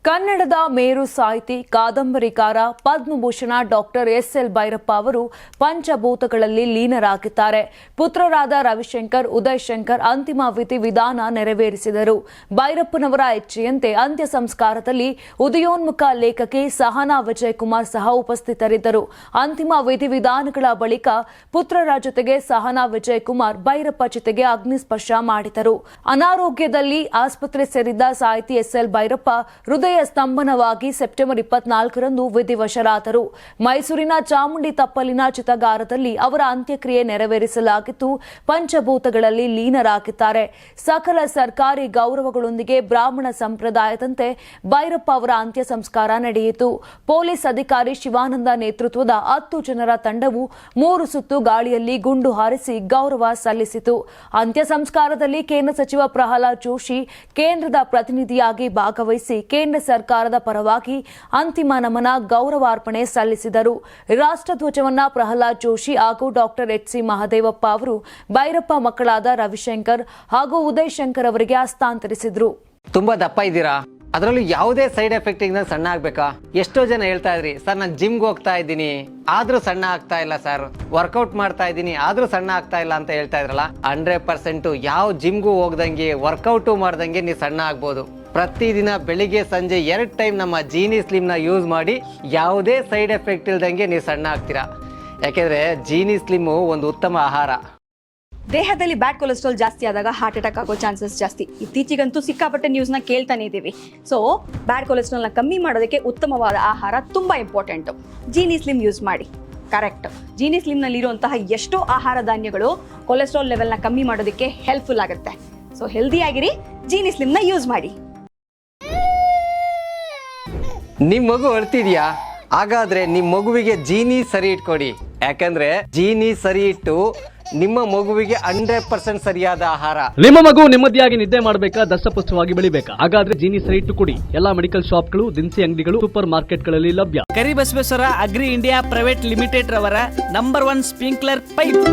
ಕನ್ನಡದ ಮೇರು ಸಾಹಿತಿ ಕಾದಂಬರಿಕಾರ ಪದ್ಮಭೂಷಣ ಡಾಕ್ಟರ್ ಎಸ್.ಎಲ್. ಭೈರಪ್ಪ ಅವರು ಪಂಚಭೂತಗಳಲ್ಲಿ ಲೀನರಾಗಿದ್ದಾರೆ. ಪುತ್ರರಾದ ರವಿಶಂಕರ್, ಉದಯ್ ಶಂಕರ್ ಅಂತಿಮ ವಿಧಿವಿಧಾನ ನೆರವೇರಿಸಿದರು. ಭೈರಪ್ಪನವರ ಇಚ್ಛೆಯಂತೆ ಅಂತ್ಯ ಸಂಸ್ಕಾರದಲ್ಲಿ ಉದಯೋನ್ಮುಖ ಲೇಖಕಿ ಸಹನಾ ವಿಜಯಕುಮಾರ್ ಸಹ ಉಪಸ್ಥಿತರಿದ್ದರು. ಅಂತಿಮ ವಿಧಿವಿಧಾನಗಳ ಬಳಿಕ ಪುತ್ರರ ಜೊತೆಗೆ ಸಹನಾ ವಿಜಯಕುಮಾರ್ ಭೈರಪ್ಪ ಚಿತೆಗೆ ಅಗ್ನಿಸ್ಪರ್ಶ ಮಾಡಿದರು. ಅನಾರೋಗ್ಯದಲ್ಲಿ ಆಸ್ಪತ್ರೆ ಸೇರಿದ್ದ ಸಾಹಿತಿ ಎಸ್.ಎಲ್. ಭೈರಪ್ಪ ಹೃದಯ ಸ್ತಂಭನವಾಗಿ ಸೆಪ್ಟೆಂಬರ್ 24ರಂದು ವಿಧಿವಶರಾದರು. ಮೈಸೂರಿನ ಚಾಮುಂಡಿ ತಪ್ಪಲಿನ ಚಿತಾಗಾರದಲ್ಲಿ ಅವರ ಅಂತ್ಯಕ್ರಿಯೆ ನೆರವೇರಿಸಲಾಗಿದ್ದು, ಪಂಚಭೂತಗಳಲ್ಲಿ ಲೀನರಾಗಿದ್ದಾರೆ. ಸಕಲ ಸರ್ಕಾರಿ ಗೌರವಗಳೊಂದಿಗೆ ಬ್ರಾಹ್ಮಣ ಸಂಪ್ರದಾಯದಂತೆ ಭೈರಪ್ಪ ಅವರ ಅಂತ್ಯ ಸಂಸ್ಕಾರ ನಡೆಯಿತು. ಪೊಲೀಸ್ ಅಧಿಕಾರಿ ಶಿವಾನಂದ ನೇತೃತ್ವದ 10 ಜನರ ತಂಡವು 3 ಸುತ್ತು ಗಾಳಿಯಲ್ಲಿ ಗುಂಡು ಹಾರಿಸಿ ಗೌರವ ಸಲ್ಲಿಸಿತು. ಅಂತ್ಯ ಸಂಸ್ಕಾರದಲ್ಲಿ ಕೇಂದ್ರ ಸಚಿವ ಪ್ರಹ್ಲಾದ್ ಜೋಶಿ ಕೇಂದ್ರದ ಪ್ರತಿನಿಧಿಯಾಗಿ ಭಾಗವಹಿಸಿ ಕೇಂದ್ರ ಸರ್ಕಾರದ ಪರವಾಗಿ ಅಂತಿಮ ನಮನ ಗೌರವಾರ್ಪಣೆ ಸಲ್ಲಿಸಿದರು. ರಾಷ್ಟ್ರಧ್ವಜವನ್ನ ಪ್ರಹ್ಲಾದ್ ಜೋಶಿ ಹಾಗೂ ಡಾಕ್ಟರ್ ಎಚ್.ಸಿ. ಮಹದೇವಪ್ಪ ಅವರು ಭೈರಪ್ಪ ಮಕ್ಕಳಾದ ರವಿಶಂಕರ್ ಹಾಗೂ ಉದಯ್ ಶಂಕರ್ ಅವರಿಗೆ ಹಸ್ತಾಂತರಿಸಿದರು. ತುಂಬಾ ದಪ್ಪ ಇದ್ದೀರಾ, ಅದರಲ್ಲೂ ಯಾವುದೇ ಸೈಡ್ ಎಫೆಕ್ಟ್ ಇಂದ ಸಣ್ಣ ಆಗ್ಬೇಕಾ? ಎಷ್ಟೋ ಜನ ಹೇಳ್ತಾ ಇದ್ರಿ, ಸರ್ ನಾನು ಜಿಮ್ಗೆ ಹೋಗ್ತಾ ಇದ್ದೀನಿ ಆದ್ರೂ ಸಣ್ಣ ಆಗ್ತಾ ಇಲ್ಲ, ಸರ್ ವರ್ಕೌಟ್ ಮಾಡ್ತಾ ಇದ್ದೀನಿ ಆದ್ರೂ ಸಣ್ಣ ಆಗ್ತಾ ಇಲ್ಲ ಅಂತ ಹೇಳ್ತಾ ಇದ್ರಲ್ಲ. 100% ಯಾವ ಜಿಮ್ಗೂ ಹೋಗ್ದಂಗೆ ವರ್ಕೌಟು ಮಾಡ್ದಂಗೆ ನೀವು ಸಣ್ಣ ಆಗ್ಬೋದು. ಪ್ರತಿದಿನ ಬೆಳಿಗ್ಗೆ ಸಂಜೆ 2 ಟೈಮ್ ನಮ್ಮ ಜೀನಿ ಸ್ಲಿಮ್ ನ ಯೂಸ್ ಮಾಡಿ ಯಾವುದೇ ಸೈಡ್ ಎಫೆಕ್ಟ್ ಇಲ್ದಂಗೆ ನೀವು ಸಣ್ಣ ಆಗ್ತೀರಾ. ಯಾಕೆಂದ್ರೆ ಜೀನಿ ಸ್ಲಿಮ್ ಒಂದು ಉತ್ತಮ ಆಹಾರ. ದೇಹದಲ್ಲಿ ಬ್ಯಾಡ್ ಕೊಲೆಸ್ಟ್ರಾಲ್ ಜಾಸ್ತಿ ಆದಾಗ ಹಾರ್ಟ್ ಅಟ್ಯಾಕ್ ಆಗೋ ಚಾನ್ಸಸ್ ಜಾಸ್ತಿ. ಇತ್ತೀಚೆಗಂತೂ ಸಿಕ್ಕಾಪಟ್ಟೆ ನ್ಯೂಸ್ನ ಕೇಳ್ತಾನೆ ಇದ್ದೀವಿ. ಸೊ ಬ್ಯಾಡ್ ಕೊಲೆಸ್ಟ್ರಾಲ್ನ ಕಮ್ಮಿ ಮಾಡೋದಕ್ಕೆ ಉತ್ತಮವಾದ ಆಹಾರ ತುಂಬ ಇಂಪಾರ್ಟೆಂಟು. ಜೀನಿ ಸ್ಲಿಮ್ ಯೂಸ್ ಮಾಡಿ. ಕರೆಕ್ಟ್, ಜೀನಿ ಸ್ಲಿಮ್ನಲ್ಲಿರುವಂತಹ ಎಷ್ಟೋ ಆಹಾರ ಧಾನ್ಯಗಳು ಕೊಲೆಸ್ಟ್ರಾಲ್ ಲೆವೆಲ್ನ ಕಮ್ಮಿ ಮಾಡೋದಕ್ಕೆ ಹೆಲ್ಪ್ಫುಲ್ ಆಗುತ್ತೆ. ಸೊ ಹೆಲ್ದಿಯಾಗಿರಿ, ಜೀನಿ ಸ್ಲಿಮ್ನ ಯೂಸ್ ಮಾಡಿ. ನಿಮ್ ಮಗು ಅಳ್ತಿದ್ಯಾ? ಹಾಗಾದ್ರೆ ನಿಮ್ ಮಗುವಿಗೆ ಜೀನಿ ಸರಿ ಇಟ್ಕೊಡಿ. ಯಾಕಂದ್ರೆ ಜೀನಿ ಸರಿ ಇಟ್ಟು ನಿಮ್ಮ ಮಗುವಿಗೆ 100% ಸರಿಯಾದ ಆಹಾರ. ನಿಮ್ಮ ಮಗು ನೆಮ್ಮದಿಯಾಗಿ ನಿದ್ದೆ ಮಾಡಬೇಕಾ, ದಷ್ಟಪುಷ್ಟವಾಗಿ ಬೆಳಿಬೇಕಾ? ಹಾಗಾದ್ರೆ ಜೀನಿ ಸರಿ ಇಟ್ಟು ಕೊಡಿ. ಎಲ್ಲಾ ಮೆಡಿಕಲ್ ಶಾಪ್ಗಳು, ದಿನಸಿ ಅಂಗಡಿಗಳು, ಸೂಪರ್ ಮಾರ್ಕೆಟ್ಗಳಲ್ಲಿ ಲಭ್ಯ. Karibasaveshwara agri India private limited ರವರ ನಂಬರ್ 1 ಸ್ಪ್ರಿಂಕ್ಲರ್ ಪೈಪ್.